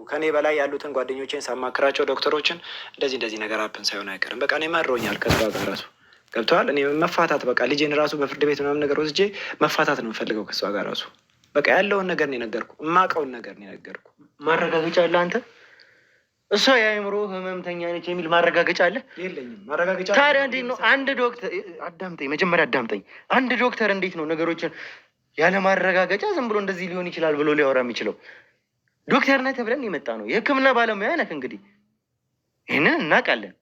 ከኔ በላይ ያሉትን ጓደኞቼን ሳማክራቸው ዶክተሮችን እንደዚህ ነገር አፕን ሳይሆን አይቀርም። በቃ እኔ መሮኛል ከሷ ጋር ራሱ ገብተዋል። እኔ መፋታት በቃ ልጄን ራሱ በፍርድ ቤት ምናምን ነገር ወስጄ መፋታት ነው የምፈልገው ከሷ ጋር ራሱ። በቃ ያለውን ነገር ነው የነገርኩ፣ የማውቀውን ነገር ነው የነገርኩ። ማረጋገጫ አለ አንተ? እሷ የአእምሮ ህመምተኛ ነች የሚል ማረጋገጫ አለ? የለኝም ማረጋገጫ። ታዲያ እንዴት ነው አንድ ዶክተር፣ አዳምጠኝ መጀመሪያ አዳምጠኝ። አንድ ዶክተር እንዴት ነው ነገሮችን ያለ ማረጋገጫ ዝም ብሎ እንደዚህ ሊሆን ይችላል ብሎ ሊያወራ የሚችለው? ዶክተር ነህ ተብለን የመጣ ነው፣ የህክምና ባለሙያ ነህ። እንግዲህ ይህንን እናውቃለን።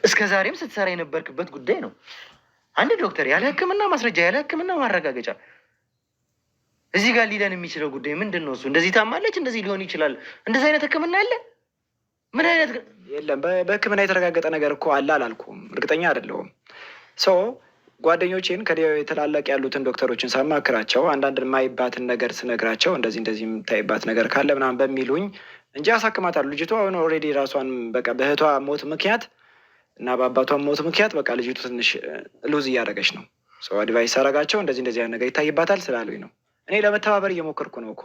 እስከ ዛሬም ስትሰራ የነበርክበት ጉዳይ ነው። አንድ ዶክተር ያለ ህክምና ማስረጃ፣ ያለ ህክምና ማረጋገጫ እዚህ ጋር ሊለን የሚችለው ጉዳይ ምንድን ነው? እሱ እንደዚህ ታማለች፣ እንደዚህ ሊሆን ይችላል፣ እንደዚህ አይነት ህክምና አለ? ምን አይነት የለም። በህክምና የተረጋገጠ ነገር እኮ አለ አላልኩም፣ እርግጠኛ አይደለሁም። ጓደኞቼን ከትላላቅ ያሉትን ዶክተሮችን ሳማክራቸው አንዳንድ የማይባትን ነገር ስነግራቸው እንደዚህ የምታይባት ነገር ካለ ምናምን በሚሉኝ እንጂ አሳክማታሉ። ልጅቷ አሁን ኦልሬዲ ራሷን በቃ በእህቷ ሞት ምክንያት እና በአባቷ ሞት ምክንያት በቃ ልጅቱ ትንሽ ሉዝ እያደረገች ነው። አድቫይስ አረጋቸው እንደዚህ ነገር ይታይባታል ስላሉኝ ነው። እኔ ለመተባበር እየሞከርኩ ነው እኮ።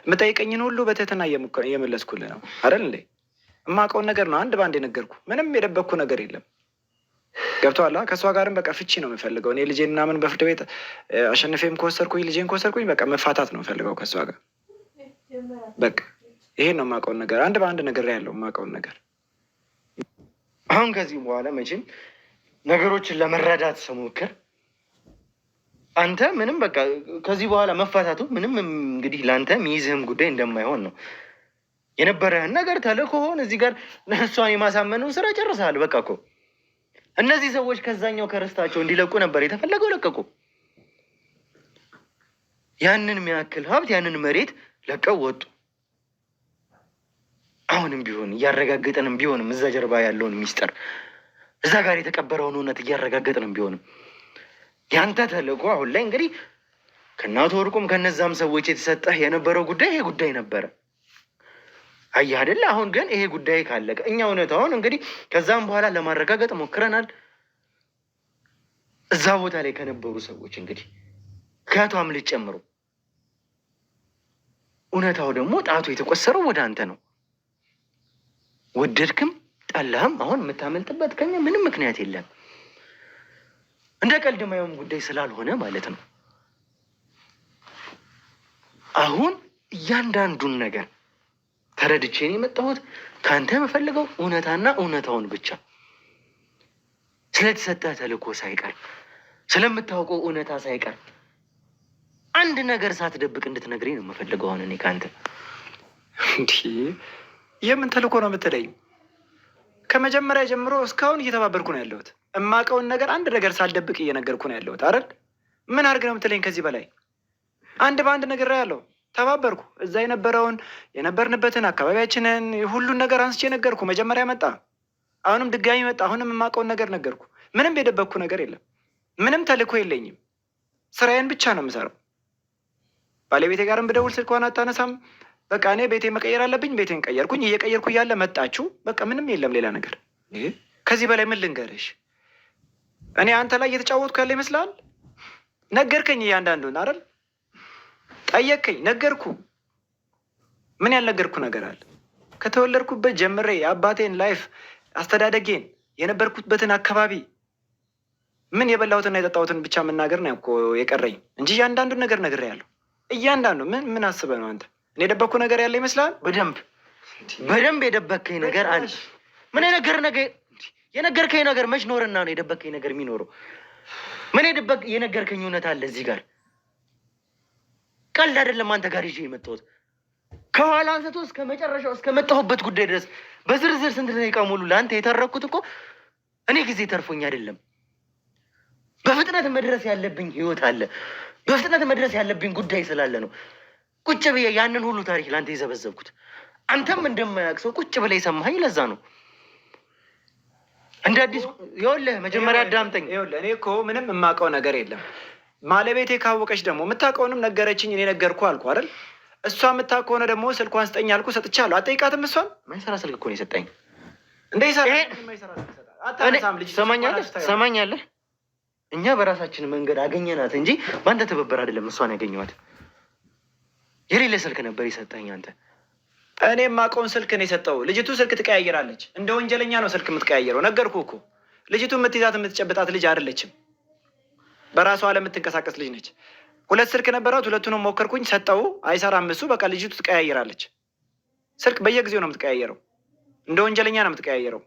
የምጠይቀኝን ሁሉ በትህትና እየመለስኩልህ ነው አይደል እንዴ? የማውቀውን ነገር ነው አንድ በአንድ የነገርኩ። ምንም የደበቅኩ ነገር የለም። ገብቶሃል? ከእሷ ጋርም በቃ ፍቺ ነው የምፈልገው። እኔ ልጄን ምናምን በፍርድ ቤት አሸንፌም ከወሰድኩኝ ልጄን ከወሰድኩኝ በቃ መፋታት ነው የምፈልገው ከእሷ ጋር። በቃ ይሄን ነው የማውቀውን ነገር አንድ በአንድ ነገር ያለው የማውቀውን ነገር። አሁን ከዚህ በኋላ መቼም ነገሮችን ለመረዳት ስሞክር አንተ ምንም በቃ ከዚህ በኋላ መፋታቱ ምንም እንግዲህ ለአንተ ሚይዝህም ጉዳይ እንደማይሆን ነው የነበረህን ነገር ተልእኮህን እዚህ ጋር እሷን የማሳመነውን ስራ ጨርሰሃል። በቃ እኮ እነዚህ ሰዎች ከዛኛው ከርስታቸው እንዲለቁ ነበር የተፈለገው፣ ለቀቁ። ያንን የሚያክል ሀብት ያንን መሬት ለቀው ወጡ። አሁንም ቢሆን እያረጋገጠንም ቢሆንም እዛ ጀርባ ያለውን ሚስጥር እዛ ጋር የተቀበረውን እውነት እያረጋገጥንም ቢሆንም ያንተ ተልእኮ አሁን ላይ እንግዲህ ከእናቱ ወርቁም ከነዛም ሰዎች የተሰጠህ የነበረው ጉዳይ ይሄ ጉዳይ ነበረ። አየህ አይደለ? አሁን ግን ይሄ ጉዳይ ካለቀ እኛ እውነታውን እንግዲህ ከዛም በኋላ ለማረጋገጥ ሞክረናል። እዛ ቦታ ላይ ከነበሩ ሰዎች እንግዲህ ከቷም ልጅ ጨምሮ እውነታው ደግሞ ጣቱ የተቆሰረው ወደ አንተ ነው። ወደድክም ጠላህም አሁን የምታመልጥበት ከኛ ምንም ምክንያት የለም። እንደ ቀልድ ማየውም ጉዳይ ስላልሆነ ማለት ነው። አሁን እያንዳንዱን ነገር ተረድቼን የመጣሁት ከአንተ የምፈልገው እውነታና እውነታውን ብቻ፣ ስለተሰጠህ ተልእኮ ሳይቀር ስለምታውቀው እውነታ ሳይቀር አንድ ነገር ሳትደብቅ እንድትነግረኝ ነው የምፈልገው። አሁን እኔ ከአንተ እንዲህ የምን ተልእኮ ነው የምትለኝ? ከመጀመሪያ ጀምሮ እስካሁን እየተባበርኩ ነው ያለሁት። እማውቀውን ነገር አንድ ነገር ሳልደብቅ እየነገርኩ ነው ያለሁት አይደል? ምን አድርግ ነው የምትለኝ? ከዚህ በላይ አንድ በአንድ ነገር ያለው ተባበርኩ። እዛ የነበርንበትን አካባቢያችንን ሁሉን ነገር አንስቼ ነገርኩ። መጀመሪያ መጣ፣ አሁንም ድጋሚ መጣ። አሁንም የማውቀውን ነገር ነገርኩ። ምንም የደበቅኩ ነገር የለም። ምንም ተልእኮ የለኝም። ስራዬን ብቻ ነው የምሰራው። ባለቤቴ ጋርም ብደውል ስልኳን አታነሳም። በቃ እኔ ቤቴን መቀየር አለብኝ። ቤቴን ቀየርኩኝ። እየቀየርኩ እያለ መጣችሁ። በቃ ምንም የለም ሌላ ነገር። ከዚህ በላይ ምን ልንገርሽ? እኔ አንተ ላይ እየተጫወትኩ ያለ ይመስላል? ነገርከኝ እያንዳንዱን አይደል? ጠየቅከኝ፣ ነገርኩ። ምን ያልነገርኩ ነገር አለ? ከተወለድኩበት ጀምሬ የአባቴን ላይፍ አስተዳደጌን የነበርኩበትን አካባቢ ምን የበላሁትና የጠጣሁትን ብቻ መናገር ነው እኮ የቀረኝ እንጂ እያንዳንዱን ነገር ነግሬያለሁ። እያንዳንዱ ምን አስበህ ነው አንተ? እኔ የደበቅኩ ነገር ያለ ይመስላል? በደንብ የደበቅከኝ ነገር አለ። ምን የነገርከኝ ነገር መች ኖርና ነው የደበቅከኝ ነገር የሚኖረው? ምን የነገርከኝ እውነት አለ እዚህ ጋር? ቀልድ አይደለም አንተ ጋር ይዤ የመጣሁት። ከኋላ አንስቶ እስከ መጨረሻው እስከ መጣሁበት ጉዳይ ድረስ በዝርዝር ስንት ደቂቃ ሙሉ ለአንተ የተረኩት እኮ እኔ ጊዜ ተርፎኝ አይደለም። በፍጥነት መድረስ ያለብኝ ህይወት አለ። በፍጥነት መድረስ ያለብኝ ጉዳይ ስላለ ነው ቁጭ ብዬ ያንን ሁሉ ታሪክ ለአንተ የዘበዘብኩት። አንተም እንደማያውቅ ሰው ቁጭ ብለህ የሰማኸኝ ለዛ ነው። እንደ አዲስ ይኸውልህ፣ መጀመሪያ አዳምጠኝ። ይኸውልህ እኔ እኮ ምንም የማውቀው ነገር የለም። ባለቤቴ ካወቀች ደግሞ የምታውቀውንም ነገረችኝ። እኔ ነገርኩ አልኩ አይደል? እሷ የምታውቅ ከሆነ ደግሞ ስልኳን ስጠኝ አልኩ፣ ሰጥቻለሁ። አጠይቃትም። እሷን ማይሰራ ስልክ እኮ ነው የሰጠኝ። ሰማኛለህ? እኛ በራሳችን መንገድ አገኘናት እንጂ በአንተ ትብብር አይደለም እሷን ያገኘኋት። የሌለ ስልክ ነበር የሰጠኝ አንተ። እኔ የማውቀውን ስልክ ነው የሰጠው። ልጅቱ ስልክ ትቀያየራለች። እንደ ወንጀለኛ ነው ስልክ የምትቀያየረው። ነገርኩህ እኮ ልጅቱ የምትይዛት የምትጨብጣት ልጅ አይደለችም። በራሷ ለምትንቀሳቀስ ልጅ ነች። 2 ስልክ ነበራት። 2ቱንም ሞከርኩኝ፣ ሰጠው፣ አይሰራም እሱ። በቃ ልጅቱ ትቀያየራለች። ስልክ በየጊዜው ነው የምትቀያየረው። እንደ ወንጀለኛ ነው የምትቀያየረው።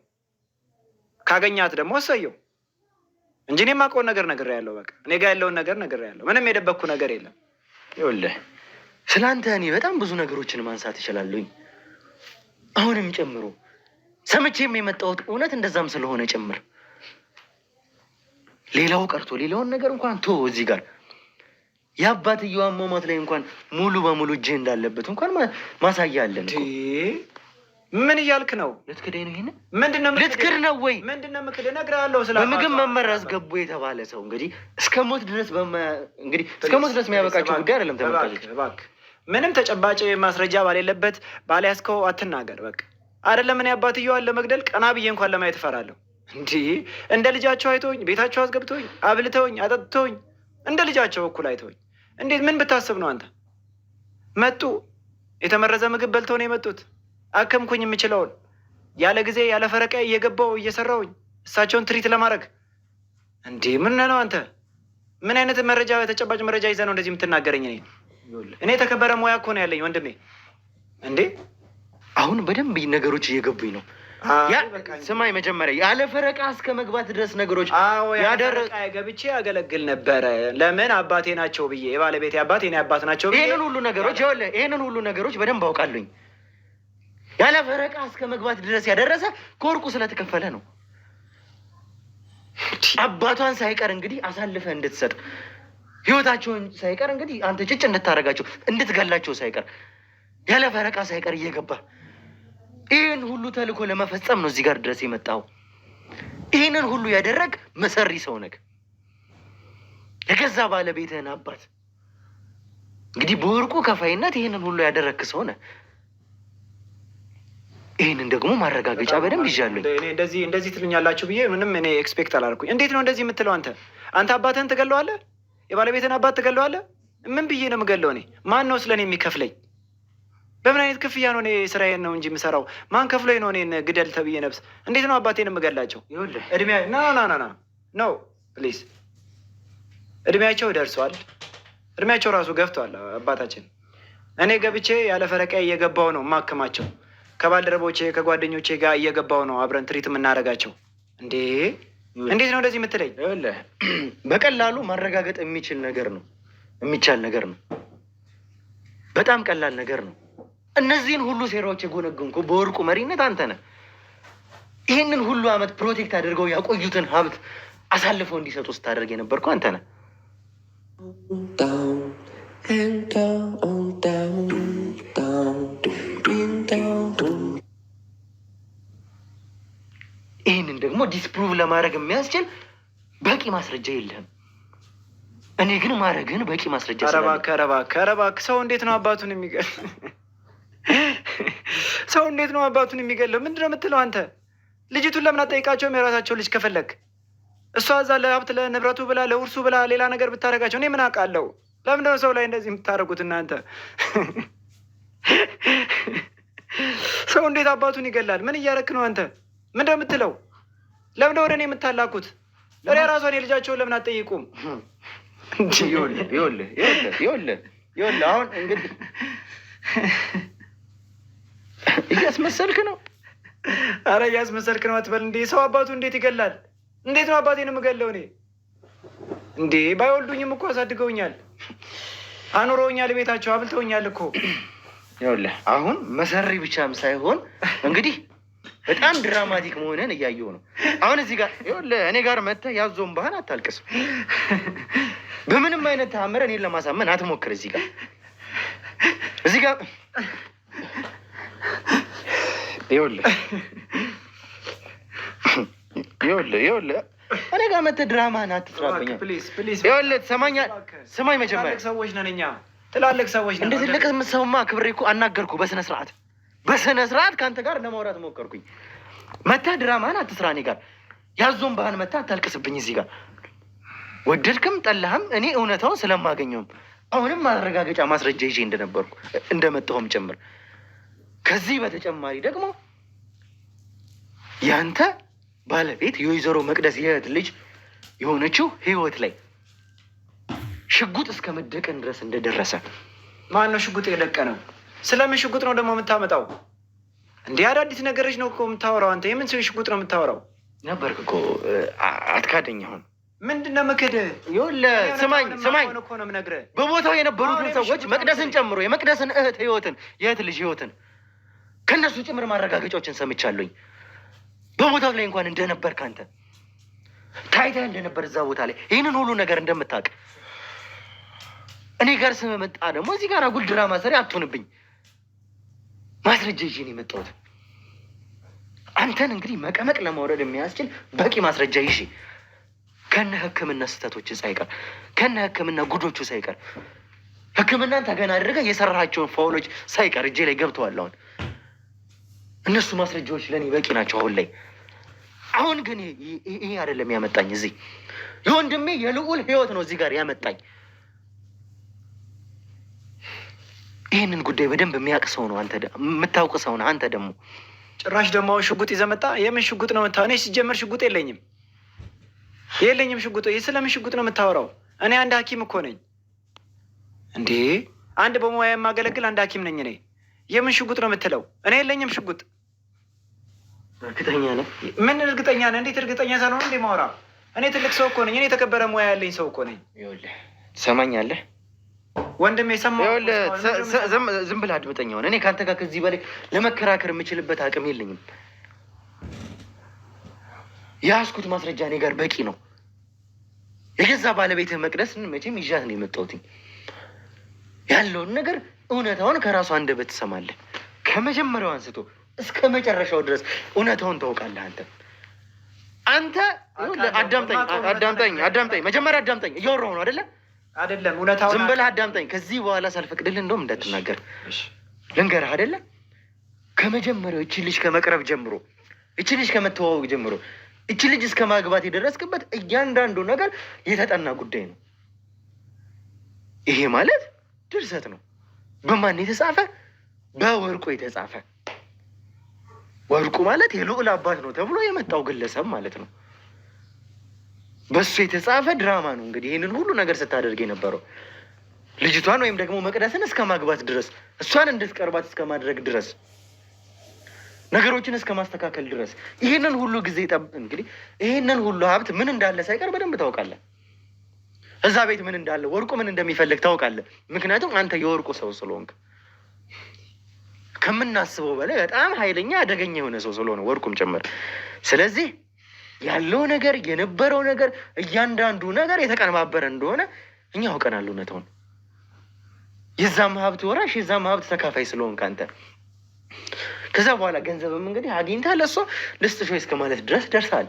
ካገኛት ደግሞ ወሰየው እንጂ እኔ የማውቀውን ነገር ነግሬያለሁ። በቃ እኔ ጋር ያለውን ነገር ነግሬያለሁ። ምንም የደበቅኩ ነገር የለም። ይኸውልህ ስለ አንተ እኔ በጣም ብዙ ነገሮችን ማንሳት እችላለሁኝ፣ አሁንም ጨምሮ ሰምቼም የመጣሁት እውነት እንደዛም ስለሆነ ጭምር። ሌላው ቀርቶ ሌላውን ነገር እንኳን ቶ እዚህ ጋር የአባትየው አሟሟት ላይ እንኳን ሙሉ በሙሉ እጅህ እንዳለበት እንኳን ማሳያ አለን። ምን እያልክ ነው? ልትክደኝ ነው? ይሄንን ምንድነው? ልትክድ ነው ወይ? ምንድነው ምክድ? እነግርሃለሁ። ስለ በምግብ መመረዝ ገቡ የተባለ ሰው እንግዲህ እስከ ሞት ድረስ እንግዲህ እስከ ሞት ድረስ የሚያበቃቸው ጉዳይ አይደለም። ተመልካቾች እባክህ ምንም ተጨባጭ ማስረጃ ባሌለበት ባልያዝከው አትናገር። በቃ አይደለም እኔ አባትየዋን ለመግደል ቀና ብዬ እንኳን ለማየት እፈራለሁ። እንዲህ እንደ ልጃቸው አይተውኝ፣ ቤታቸው አስገብተውኝ፣ አብልተውኝ፣ አጠጥተውኝ፣ እንደ ልጃቸው እኩል አይተውኝ። እንዴት ምን ብታስብ ነው አንተ? መጡ፣ የተመረዘ ምግብ በልተው ነው የመጡት። አከምኩኝ የምችለውን ያለ ጊዜ ያለ ፈረቃ እየገባው እየሰራውኝ እሳቸውን ትሪት ለማድረግ። እንዲህ ምን ነው አንተ? ምን አይነት መረጃ ተጨባጭ መረጃ ይዘህ ነው እንደዚህ የምትናገረኝ? እኔ የተከበረ ሙያ እኮ ነው ያለኝ ወንድሜ። እንዴ አሁን በደንብ ነገሮች እየገቡኝ ነው። ስማኝ፣ መጀመሪያ ያለ ፈረቃ እስከ መግባት ድረስ ነገሮች ያደረቃ ገብቼ ያገለግል ነበረ። ለምን አባቴ ናቸው ብዬ የባለቤቴ አባት የኔ አባት ናቸው ብዬ ይሄንን ሁሉ ነገሮች በደንብ አውቃለሁኝ። ያለ ፈረቃ እስከ መግባት ድረስ ያደረሰ ከወርቁ ስለተከፈለ ነው። አባቷን ሳይቀር እንግዲህ አሳልፈ እንድትሰጥ፣ ህይወታቸውን ሳይቀር እንግዲህ አንተ ጭጭ እንድታደርጋቸው፣ እንድትገላቸው ሳይቀር ያለ ፈረቃ ሳይቀር እየገባ ይህን ሁሉ ተልእኮ ለመፈጸም ነው እዚህ ጋር ድረስ የመጣው። ይህንን ሁሉ ያደረግ መሰሪ ሰው ነህ። የገዛ ባለቤትህን አባት እንግዲህ በወርቁ ከፋይነት ይህንን ሁሉ ያደረግክ ሰው ነህ። ይህንን ደግሞ ማረጋገጫ በደንብ ይዣለሁ። እንደዚህ ትሉኛላችሁ ብዬ ምንም እኔ ኤክስፔክት አላደረኩኝ። እንዴት ነው እንደዚህ የምትለው አንተ? አንተ አባትህን ትገለዋለህ? የባለቤትህን አባት ትገለዋለህ? ምን ብዬ ነው የምገለው? እኔ ማን ነው ስለ እኔ የሚከፍለኝ? በምን አይነት ክፍያ ነው? እኔ ስራዬን ነው እንጂ የምሰራው። ማን ከፍሎኝ ነው እኔን ግደል ተብዬ ነብስ? እንዴት ነው አባቴን የምገላቸው? እድሜ ኖ ፕሊዝ፣ እድሜያቸው ደርሷል። እድሜያቸው ራሱ ገፍቷል አባታችን። እኔ ገብቼ ያለ ፈረቃ እየገባው ነው ማክማቸው። ከባልደረቦቼ ከጓደኞቼ ጋር እየገባው ነው አብረን ትሪት የምናደርጋቸው። እንዴት ነው እንደዚህ የምትለኝ? በቀላሉ ማረጋገጥ የሚቻል ነገር ነው። በጣም ቀላል ነገር ነው። እነዚህን ሁሉ ሴራዎች የጎነጎንኩ በወርቁ መሪነት አንተ ነህ። ይህንን ሁሉ ዓመት ፕሮቴክት አድርገው ያቆዩትን ሀብት አሳልፈው እንዲሰጡ ስታደርግ የነበርከው አንተ ነህ። ይህንን ደግሞ ዲስፕሩቭ ለማድረግ የሚያስችል በቂ ማስረጃ የለህም። እኔ ግን ማድረግህን በቂ ማስረጃ እባክህ ሰው እንዴት ነው አባቱን የሚገል? ሰው እንዴት ነው አባቱን የሚገለው? ምንድን ነው የምትለው አንተ? ልጅቱን ለምን አትጠይቃቸውም? የራሳቸው ልጅ ከፈለግ እሷ እዛ ለሀብት ለንብረቱ ብላ ለውርሱ ብላ ሌላ ነገር ብታደርጋቸው እኔ ምን አውቃለሁ? ለምንድን ነው ሰው ላይ እንደዚህ የምታደርጉት እናንተ? ሰው እንዴት አባቱን ይገላል? ምን እያደረክ ነው አንተ? ምንድን ነው የምትለው? ለምንድን ወደ እኔ የምታላኩት? ራሷን የልጃቸውን ለምን አትጠይቁም? ይኸውልህ አሁን እንግዲህ እያስመሰልክ ነው። አረ እያስመሰልክ ነው አትበል እንዴ! ሰው አባቱ እንዴት ይገላል? እንዴት ነው አባቴን የምገለው እኔ? እንዴ ባይወልዱኝም እኮ አሳድገውኛል፣ አኑረውኛል፣ ቤታቸው አብልተውኛል እኮ። ይኸውልህ አሁን መሰሪ ብቻም ሳይሆን እንግዲህ በጣም ድራማቲክ መሆንን እያየሁ ነው። አሁን እዚህ ጋር ይኸውልህ እኔ ጋር መጥተህ ያዞን ባህን አታልቅስ። በምንም አይነት ተአምር እኔን ለማሳመን አትሞክር። እዚህ ጋር ይኸውልህ እኔ ጋር መጥተህ ድራማህን አትስራብኝ። ይኸውልህ ስማኝ መጀመሪያ ሰዎች ነን እኛ፣ ትላልቅ ሰዎች ነን። እንደ ትልቅ ሰውማ ክብሬ እኮ አናገርኩ በስነ ስርዓት ከአንተ ጋር ለማውራት ሞከርኩኝ። መጥተህ ድራማህን አትስራ። እኔ ጋር ያዞን ባህን መጥተህ አታልቅስብኝ። እዚህ ጋር ወደድክም ጠላህም እኔ እውነታውን ስለማገኘውም አሁንም ማረጋገጫ ማስረጃ ይዤ እንደነበርኩ እንደመጣሁም ጭምር ከዚህ በተጨማሪ ደግሞ ያንተ ባለቤት የወይዘሮ መቅደስ የእህት ልጅ የሆነችው ህይወት ላይ ሽጉጥ እስከ መደቀን ድረስ እንደደረሰ። ማን ነው ሽጉጥ የደቀነው? ስለምን ሽጉጥ ነው ደግሞ የምታመጣው? እንዲህ አዳዲስ ነገሮች ነው እኮ የምታወራው አንተ። የምን ሰው ሽጉጥ ነው የምታወራው? ነበርክ እኮ አትካደኝ። አሁን ምንድን ነው ምክድ? ስማኝ፣ እኮ ነው የምነግርህ። በቦታው የነበሩትን ሰዎች መቅደስን ጨምሮ የመቅደስን እህት ህይወትን የእህት ልጅ ህይወትን ከእነሱ ጭምር ማረጋገጫዎችን ሰምቻለሁኝ። በቦታው ላይ እንኳን እንደነበር ካንተ ታይተህ እንደነበር እዛ ቦታ ላይ ይህንን ሁሉ ነገር እንደምታውቅ እኔ ጋር ስመጣ ደግሞ እዚህ ጋር አጉል ድራማ ሰሪ አትሆንብኝ። ማስረጃ ይዤ ነው የመጣሁት። አንተን እንግዲህ መቀመቅ ለማውረድ የሚያስችል በቂ ማስረጃ ይዤ ከነ ሕክምና ስህተቶች ሳይቀር ከነ ሕክምና ጉዶቹ ሳይቀር ሕክምናን ተገና አድርገህ የሰራሃቸውን ፋውሎች ሳይቀር እጄ ላይ ገብተዋል። አሁን እነሱ ማስረጃዎች ለእኔ በቂ ናቸው አሁን ላይ። አሁን ግን ይሄ አይደለም ያመጣኝ እዚህ። የወንድሜ የልዑል ህይወት ነው እዚህ ጋር ያመጣኝ። ይህንን ጉዳይ በደንብ የሚያውቅ ሰው ነው አንተ፣ የምታውቅ ሰው ነው አንተ። ደግሞ ጭራሽ ደግሞ ሽጉጥ ይዘህ መጣ። የምን ሽጉጥ ነው የምታወራው? እኔ ሲጀመር ሽጉጥ የለኝም ሽጉጥ። ስለምን ሽጉጥ ነው የምታወራው? እኔ አንድ ሐኪም እኮ ነኝ እንዴ! አንድ በሙያ የማገለግል አንድ ሐኪም ነኝ እኔ። የምን ሽጉጥ ነው የምትለው? እኔ የለኝም ሽጉጥ። እርግጠኛ ነህ? ምን እርግጠኛ ነህ? እንዴት እርግጠኛ ሳልሆን እንዴ ማውራ? እኔ ትልቅ ሰው እኮ ነኝ። እኔ የተከበረ ሙያ ያለኝ ሰው እኮ ነኝ። ይኸውልህ፣ ትሰማኛለህ ወንድሜ? ሰማሁ። ዝም ብለህ አድምጠኝ። ሆነ እኔ ከአንተ ጋር ከዚህ በላይ ለመከራከር የምችልበት አቅም የለኝም። የያዝኩት ማስረጃ እኔ ጋር በቂ ነው። የገዛ ባለቤትህ መቅደስን መቼም ይዣት ነው የመጣሁት። ያለውን ነገር እውነታውን ከራሱ አንደበት ትሰማለህ። ከመጀመሪያው አንስቶ እስከ መጨረሻው ድረስ እውነታውን ታውቃለህ። አንተ አዳምጠኝ፣ መጀመሪያ አዳምጠኝ። እያወራሁ ነው አይደለም? እውነታውን ዝም ብለህ አዳምጠኝ። ከዚህ በኋላ ሳልፈቅድልህ እንደውም እንዳትናገር ልንገርህ አይደለ? ከመጀመሪያው እቺ ልጅ ከመቅረብ ጀምሮ፣ እቺ ልጅ ከመተዋወቅ ጀምሮ፣ እቺ ልጅ እስከ ማግባት የደረስክበት እያንዳንዱ ነገር የተጠና ጉዳይ ነው። ይሄ ማለት ድርሰት ነው። በማን የተጻፈ? በወርቁ የተጻፈ። ወርቁ ማለት የልዑል አባት ነው ተብሎ የመጣው ግለሰብ ማለት ነው። በሱ የተጻፈ ድራማ ነው። እንግዲህ ይህንን ሁሉ ነገር ስታደርግ የነበረው ልጅቷን ወይም ደግሞ መቅደስን እስከ ማግባት ድረስ፣ እሷን እንድትቀርባት እስከ ማድረግ ድረስ፣ ነገሮችን እስከ ማስተካከል ድረስ ይህንን ሁሉ ጊዜ እንግዲህ ይህንን ሁሉ ሀብት ምን እንዳለ ሳይቀር በደንብ ታውቃለህ። እዛ ቤት ምን እንዳለ፣ ወርቁ ምን እንደሚፈልግ ታውቃለህ። ምክንያቱም አንተ የወርቁ ሰው ስለሆንክ፣ ከምናስበው በላይ በጣም ኃይለኛ አደገኛ የሆነ ሰው ስለሆነ ወርቁም ጭምር። ስለዚህ ያለው ነገር የነበረው ነገር እያንዳንዱ ነገር የተቀነባበረ እንደሆነ እኛ አውቀናል እውነታውን። የዛም ሀብት ወራሽ የዛም ሀብት ተካፋይ ስለሆንክ አንተ ከዛ በኋላ ገንዘብም እንግዲህ አግኝተህ ለእሷ ልስጥሽ እስከ ማለት ድረስ ደርሳል።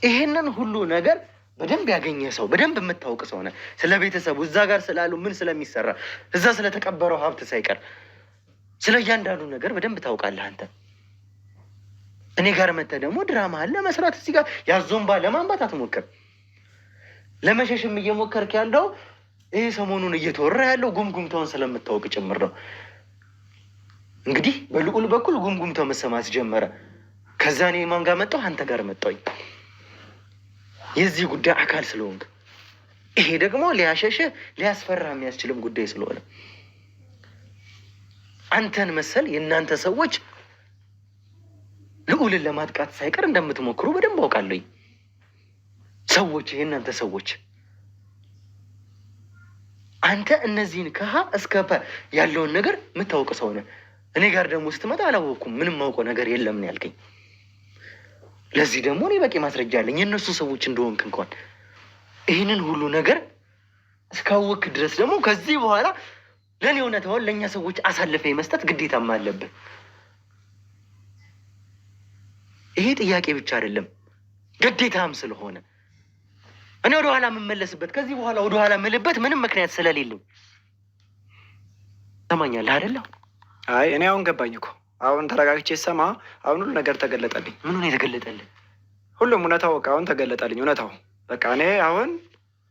ይሄንን ሁሉ ነገር በደንብ ያገኘ ሰው፣ በደንብ የምታውቅ ሰው ነህ። ስለ ቤተሰቡ እዛ ጋር ስላሉ ምን ስለሚሰራ እዛ ስለተቀበረው ሀብት ሳይቀር ስለ እያንዳንዱ ነገር በደንብ ታውቃለህ አንተ። እኔ ጋር መተህ ደግሞ ድራማ አለ መስራት እዚህ ጋር ያዞንባ ለማንባት አትሞክር። ለመሸሽም እየሞከርክ ያለው ይሄ ሰሞኑን እየተወራ ያለው ጉምጉምታውን ስለምታውቅ ጭምር ነው። እንግዲህ በልዑል በኩል ጉምጉምታው መሰማት ጀመረ። ከዛ እኔ ማን ጋር መጣሁ? አንተ ጋር መጣሁኝ። የዚህ ጉዳይ አካል ስለሆንክ፣ ይሄ ደግሞ ሊያሸሽህ ሊያስፈራ የሚያስችልም ጉዳይ ስለሆነ አንተን መሰል የእናንተ ሰዎች ልዑልን ለማጥቃት ሳይቀር እንደምትሞክሩ በደንብ አውቃለሁኝ። ሰዎች የእናንተ ሰዎች አንተ እነዚህን ከሀ እስከ ፐ ያለውን ነገር የምታውቅ ሰው ነህ። እኔ ጋር ደግሞ ስትመጣ አላወቅኩም፣ ምንም ማውቀው ነገር የለም ነው ያልከኝ። ለዚህ ደግሞ እኔ በቂ ማስረጃ አለኝ የእነሱ ሰዎች እንደሆንክ እንኳን። ይህንን ሁሉ ነገር እስካወቅክ ድረስ ደግሞ ከዚህ በኋላ ለእኔ እውነታውን ለእኛ ሰዎች አሳልፈ መስጠት ግዴታም አለብህ። ይሄ ጥያቄ ብቻ አይደለም ግዴታም ስለሆነ እኔ ወደኋላ የምመለስበት ከዚህ በኋላ ወደኋላ የምልበት ምንም ምክንያት ስለሌለኝ ሰማኛለህ አይደለ? አይ እኔ አሁን ገባኝ እኮ። አሁን ተረጋግቼ ሰማ። አሁን ሁሉ ነገር ተገለጠልኝ። ምኑ ነው የተገለጠልኝ? ሁሉም እውነታው በቃ አሁን ተገለጠልኝ። እውነታው በቃ እኔ አሁን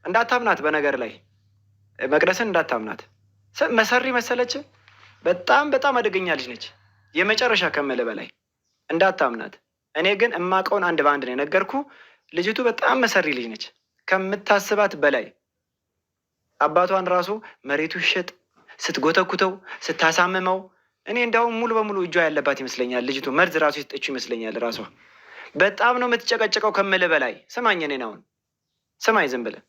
እንዳታምናት፣ በነገር ላይ መቅደስን እንዳታምናት። መሰሪ መሰለች በጣም በጣም አደገኛ ልጅ ነች። የመጨረሻ ከምልህ በላይ እንዳታምናት። እኔ ግን እማቀውን አንድ በአንድ ነው የነገርኩ። ልጅቱ በጣም መሰሪ ልጅ ነች ከምታስባት በላይ። አባቷን ራሱ መሬቱ ይሸጥ ስትጎተኩተው ስታሳምመው፣ እኔ እንዳውም ሙሉ በሙሉ እጇ ያለባት ይመስለኛል። ልጅቱ መርዝ ራሱ የሰጠችው ይመስለኛል። ራሷ በጣም ነው የምትጨቀጨቀው ከምልህ በላይ። ስማኝ፣ እኔን አሁን ስማኝ፣ ዝም ብለህ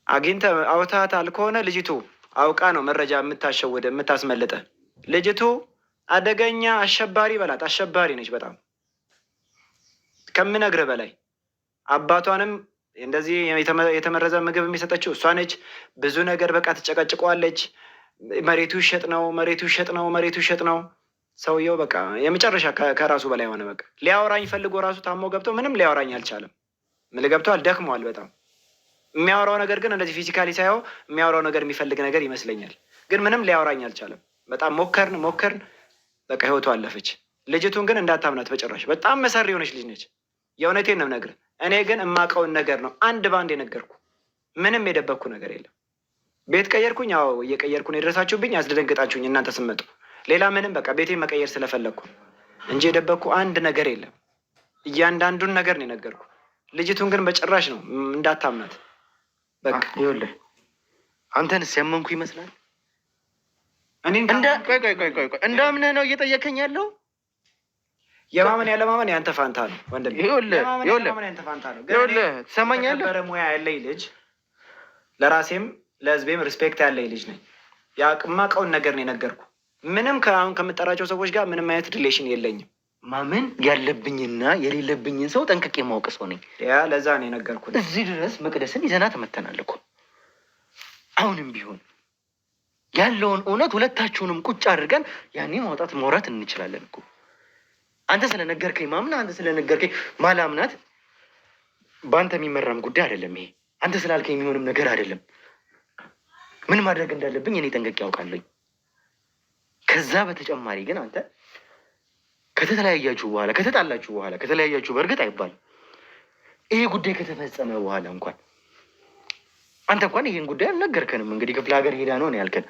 አግኝተህ አውታታል ከሆነ ልጅቱ አውቃ ነው መረጃ የምታሸውደ የምታስመልጠ። ልጅቱ አደገኛ አሸባሪ በላት፣ አሸባሪ ነች በጣም ከምነግርህ በላይ። አባቷንም እንደዚህ የተመረዘ ምግብ የሚሰጠችው እሷ ነች። ብዙ ነገር በቃ ትጨቀጭቀዋለች። መሬቱ ይሸጥ ነው፣ መሬቱ ይሸጥ ነው፣ መሬቱ ይሸጥ ነው። ሰውየው በቃ የመጨረሻ ከራሱ በላይ ሆነ። በቃ ሊያወራኝ ፈልጎ ራሱ ታሞ ገብቶ ምንም ሊያወራኝ አልቻለም። ምን ገብተዋል፣ ደክመዋል በጣም። የሚያወራው ነገር ግን እንደዚህ ፊዚካሊ ሳይሆን የሚያወራው ነገር የሚፈልግ ነገር ይመስለኛል። ግን ምንም ሊያወራኝ አልቻለም። በጣም ሞከርን፣ በቃ ህይወቱ አለፈች። ልጅቱን ግን እንዳታምናት በጭራሽ። በጣም መሰሪ የሆነች ልጅ ነች። የእውነቴን ነው የምነግርህ። እኔ ግን የማውቀውን ነገር ነው አንድ በአንድ የነገርኩ። ምንም የደበቅኩ ነገር የለም። ቤት ቀየርኩኝ፣ አዎ እየቀየርኩ ነው የደረሳችሁብኝ፣ ያስደነግጣችሁኝ እናንተ ስመጡ። ሌላ ምንም በቃ ቤቴን መቀየር ስለፈለግኩ እንጂ የደበቅኩ አንድ ነገር የለም። እያንዳንዱን ነገር ነው የነገርኩ። ልጅቱን ግን በጭራሽ ነው እንዳታምናት። በቃ ይኸውልህ፣ አንተንስ ያመንኩ ይመስላል። እንዳምነህ ነው እየጠየከኝ ያለው። የማመን ያለማመን ያንተ ፋንታ ነው ወንድም። ትሰማኛለህ? ሙያ ያለኝ ልጅ፣ ለራሴም ለህዝቤም ሪስፔክት ያለኝ ልጅ ነኝ። የማውቀውን ነገር ነው የነገርኩ። ምንም አሁን ከምጠራቸው ሰዎች ጋር ምንም አይነት ሪሌሽን የለኝም። ማመን ያለብኝና የሌለብኝን ሰው ጠንቅቄ ማወቅ ሰው ነኝ። ያ ለዛ ነው የነገርኩት። እዚህ ድረስ መቅደስን ይዘናት መተናል እኮ። አሁንም ቢሆን ያለውን እውነት ሁለታችሁንም ቁጭ አድርገን ያኔ ማውጣት መውራት እንችላለን እኮ። አንተ ስለነገርከኝ ማምና፣ አንተ ስለነገርከኝ ማላምናት በአንተ የሚመራም ጉዳይ አይደለም ይሄ። አንተ ስላልከኝ የሚሆንም ነገር አይደለም። ምን ማድረግ እንዳለብኝ እኔ ጠንቅቄ ያውቃለኝ። ከዛ በተጨማሪ ግን አንተ ከተለያያችሁ በኋላ ከተጣላችሁ በኋላ ከተለያያችሁ በእርግጥ አይባልም፣ ይሄ ጉዳይ ከተፈጸመ በኋላ እንኳን አንተ እንኳን ይህን ጉዳይ አልነገርከንም። እንግዲህ ክፍለ ሀገር ሄዳ ነው ያልከን።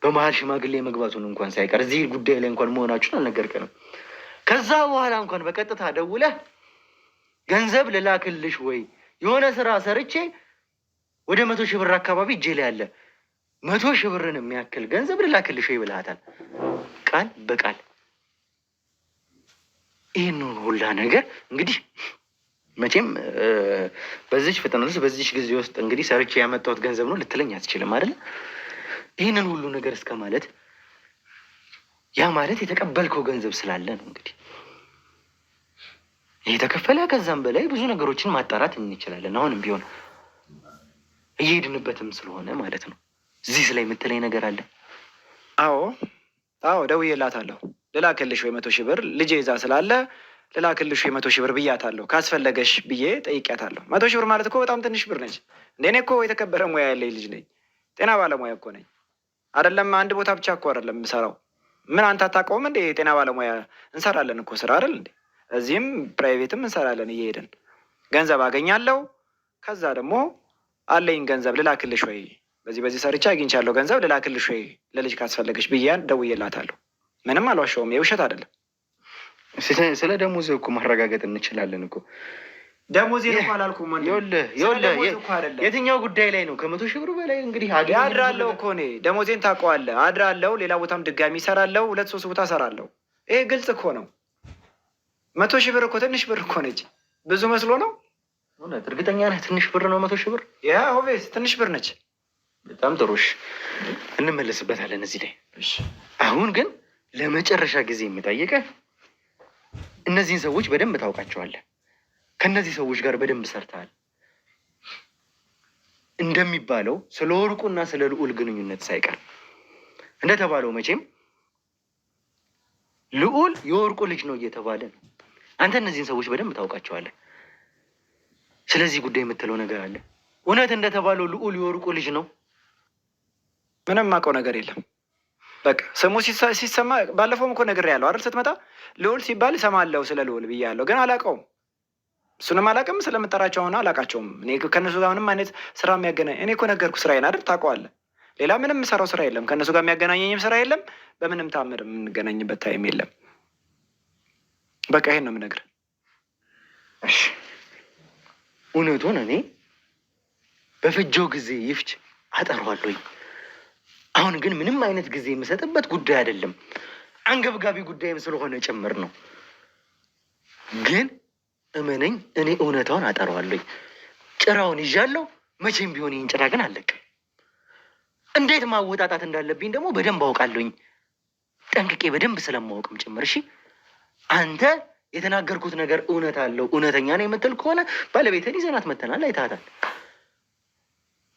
በመሀል ሽማግሌ መግባቱን እንኳን ሳይቀር እዚህ ጉዳይ ላይ እንኳን መሆናችሁን አልነገርከንም። ከዛ በኋላ እንኳን በቀጥታ ደውለህ ገንዘብ ልላክልሽ ወይ የሆነ ስራ ሰርቼ ወደ 100 ሺህ ብር አካባቢ እጄ ላይ ያለ 100 ሺህ ብርን የሚያክል ገንዘብ ልላክልሽ ወይ ብልሃታል፣ ቃል በቃል። ይህን ሁላ ነገር እንግዲህ መቼም በዚች ፍጥነት ውስጥ በዚች ጊዜ ውስጥ እንግዲህ ሰርቼ ያመጣሁት ገንዘብ ነው ልትለኝ አትችልም አይደል? ይህንን ሁሉ ነገር እስከ ማለት ያ ማለት የተቀበልከው ገንዘብ ስላለ ነው። እንግዲህ የተከፈለ ከዛም በላይ ብዙ ነገሮችን ማጣራት እንችላለን። አሁንም ቢሆን እየሄድንበትም ስለሆነ ማለት ነው። እዚህ ላይ የምትለኝ ነገር አለ? አዎ ደውዬላታለሁ። ልላክልሽ ወይ 100 ሺህ ብር ልጄ ይዛ ስላለ ልላክልሽ ወይ 100 ሺህ ብር ብያታለሁ። ካስፈለገሽ ብዬ ጠይቂያታለሁ። 100 ሺህ ብር ማለት እኮ በጣም ትንሽ ብር ነች። እኔ እኮ የተከበረ ሙያ ያለኝ ልጅ ነኝ። ጤና ባለሙያ እኮ ነኝ። አይደለም አንድ ቦታ ብቻ እኮ አይደለም የምሰራው። ምን አንተ አታውቀውም እንዴ? የጤና ባለሙያ እንሰራለን እኮ ስራ አይደል እንዴ? እዚህም ፕራይቬትም እንሰራለን እየሄድን ገንዘብ አገኛለሁ። ከዛ ደግሞ አለኝ ገንዘብ ልላክልሽ ወይ በዚህ ሰርቻ አግኝቻለሁ ገንዘብ ልላክልሽ ወይ ለልጅ ካስፈለገሽ ብያን ደውዬላታለሁ። ምንም አልዋሸውም፣ የውሸት አይደለም። ስለ ደሞዝ እኮ ማረጋገጥ እንችላለን እኮ። ደሞዜ እኮ አላልኩም። የትኛው ጉዳይ ላይ ነው? ከ100 ሺህ ብር በላይ እንግዲህ አድራለሁ እኮ እኔ። ደሞዜን ታውቀዋለህ። አድራለሁ፣ ሌላ ቦታም ድጋሚ እሰራለሁ፣ 2-3 ቦታ እሰራለሁ። ይሄ ግልጽ እኮ ነው። 100 ሺህ ብር እኮ ትንሽ ብር እኮ ነች። ብዙ መስሎ ነው? እውነት እርግጠኛ ነህ? ትንሽ ብር ነው 100 ሺህ ብር? ያ ኦቤስ ትንሽ ብር ነች። በጣም ጥሩ። እንመለስበታለን እዚህ ላይ። አሁን ግን ለመጨረሻ ጊዜ የምጠይቀህ እነዚህን ሰዎች በደንብ ታውቃቸዋለህ። ከእነዚህ ሰዎች ጋር በደንብ ሰርተሃል። እንደሚባለው ስለ ወርቁና ስለ ልዑል ግንኙነት ሳይቀር እንደተባለው መቼም ልዑል የወርቁ ልጅ ነው እየተባለ ነው። አንተ እነዚህን ሰዎች በደንብ ታውቃቸዋለህ። ስለዚህ ጉዳይ የምትለው ነገር አለ? እውነት እንደተባለው ልዑል የወርቁ ልጅ ነው? ምንም አውቀው ነገር የለም። በቃ ስሙ ሲሰማ ባለፈውም እኮ ነግሬያለሁ አይደል? ስትመጣ ልዑል ሲባል እሰማለሁ ስለ ልዑል ብያለሁ፣ ግን አላውቀውም። እሱንም አላውቅም። ስለምጠራቸው ሆነ አላውቃቸውም። እኔ ከእነሱ ጋር ምንም አይነት ስራ የሚያገናኝ እኔ እኮ ነገርኩህ፣ ስራዬን አይደል? ታውቀዋለህ። ሌላ ምንም የምሰራው ስራ የለም። ከእነሱ ጋር የሚያገናኘኝም ስራ የለም። በምንም ታምር የምንገናኝበት ታይም የለም። በቃ ይሄን ነው የምነግርህ። እሺ እውነቱን እኔ በፈጀው ጊዜ ይፍች አጠሯለሁኝ። አሁን ግን ምንም አይነት ጊዜ የምሰጥበት ጉዳይ አይደለም፣ አንገብጋቢ ጉዳይም ስለሆነ ጭምር ነው። ግን እመነኝ፣ እኔ እውነታውን አጠሯለሁኝ። ጭራውን ይዣለሁ። መቼም ቢሆን ይህን ጭራ ግን አለቅም። እንዴት ማወጣጣት እንዳለብኝ ደግሞ በደንብ አውቃለሁኝ፣ ጠንቅቄ በደንብ ስለማወቅም ጭምር። እሺ አንተ የተናገርኩት ነገር እውነት አለው እውነተኛ ነው የምትል ከሆነ ባለቤትን ይዘናት መተናል፣ አይተሃታል።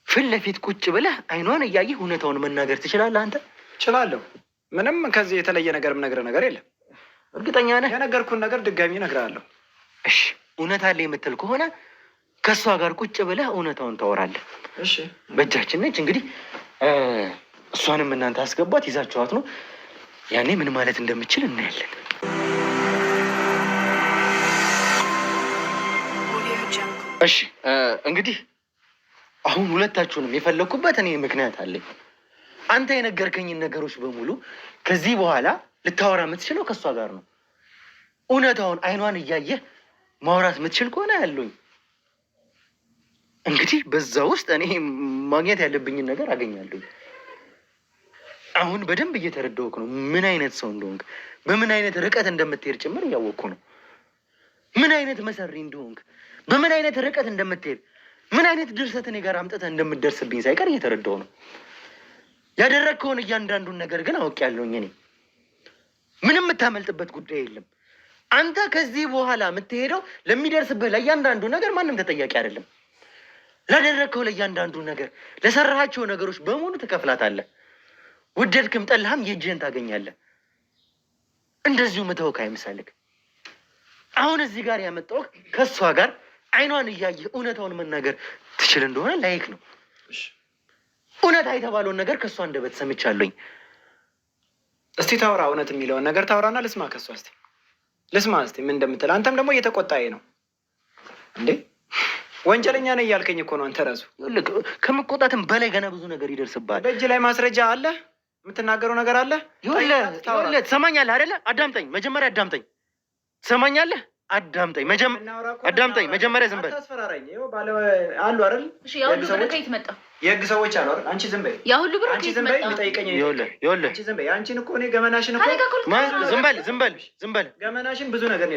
ፊት ለፊት ቁጭ ብለህ አይኗን እያየህ እውነታውን መናገር ትችላለህ። አንተ እችላለሁ። ምንም ከዚህ የተለየ ነገር የምነግርህ ነገር የለም። እርግጠኛ ነህ? የነገርኩህን ነገር ድጋሚ እነግርሃለሁ። እሺ እውነት አለ የምትል ከሆነ ከእሷ ጋር ቁጭ ብለህ እውነታውን ታወራለህ። እሺ በእጃችን ነች እንግዲህ። እሷንም እናንተ አስገባት፣ ይዛችኋት ነው። ያኔ ምን ማለት እንደምችል እናያለን። እሺ እንግዲህ አሁን ሁለታችሁንም የፈለግኩበት እኔ ምክንያት አለኝ። አንተ የነገርከኝን ነገሮች በሙሉ ከዚህ በኋላ ልታወራ የምትችለው ከእሷ ጋር ነው። እውነታውን አይኗን እያየህ ማውራት የምትችል ከሆነ ያለኝ እንግዲህ በዛ ውስጥ እኔ ማግኘት ያለብኝን ነገር አገኛለሁ። አሁን በደንብ እየተረዳሁህ ነው፣ ምን አይነት ሰው እንደሆንክ፣ በምን አይነት ርቀት እንደምትሄድ ጭምር እያወቅኩ ነው። ምን አይነት መሰሪ እንደሆንክ፣ በምን አይነት ርቀት እንደምትሄድ፣ ምን አይነት ድርሰት እኔ ጋር አምጥተህ እንደምትደርስብኝ ሳይቀር እየተረዳሁ ነው። ያደረግከውን እያንዳንዱን ነገር ግን አውቄያለሁኝ። እኔ ምንም የምታመልጥበት ጉዳይ የለም። አንተ ከዚህ በኋላ የምትሄደው ለሚደርስብህ ለእያንዳንዱ ነገር ማንም ተጠያቂ አይደለም። ላደረግከው ለእያንዳንዱ ነገር፣ ለሰራሃቸው ነገሮች በሙሉ ትከፍላታለህ። ውደድክም ጠላህም የእጅህን ታገኛለህ። እንደዚሁ ምተውክ አይምሰልክ። አሁን እዚህ ጋር ያመጣሁህ ከእሷ ጋር አይኗን እያየህ እውነታውን መናገር ትችል እንደሆነ ላይክ ነው። እውነታ የተባለውን ነገር ከእሷ አንደበት ሰምቻለሁኝ። እስቲ ታውራ፣ እውነት የሚለውን ነገር ታውራና ልስማ ከእሷ። እስቲ ልስማ እስቲ ምን እንደምትል። አንተም ደግሞ እየተቆጣኝ ነው እንዴ? ወንጀለኛ ነህ እያልከኝ እኮ ነው አንተ ራሱ። ከመቆጣትም በላይ ገና ብዙ ነገር ይደርስብሃል። በእጅ ላይ ማስረጃ አለ፣ የምትናገረው ነገር አለ። ይኸውልህ ትሰማኛለህ አይደለ? አዳምጠኝ፣ መጀመሪያ አዳምጠኝ። ትሰማኛለህ? አዳምጠኝ አዳምጠኝ። መጀመሪያ ዝም በል። አታስፈራራኝ። ይኸው ባለ አሉ አይደል? እሺ ያው ሁሉ ብር ከየት መጣ? የህግ ሰዎች አሉ አይደል? አንቺ ዝም በይ። ያ ሁሉ ብር ከየት መጣ? የሚጠይቀኝ ይኸውልህ አንቺ ዝም በይ። አንቺን እኮ እኔ ገመናሽን እኮ ዝም በል። ገመናሽን ብዙ ነገር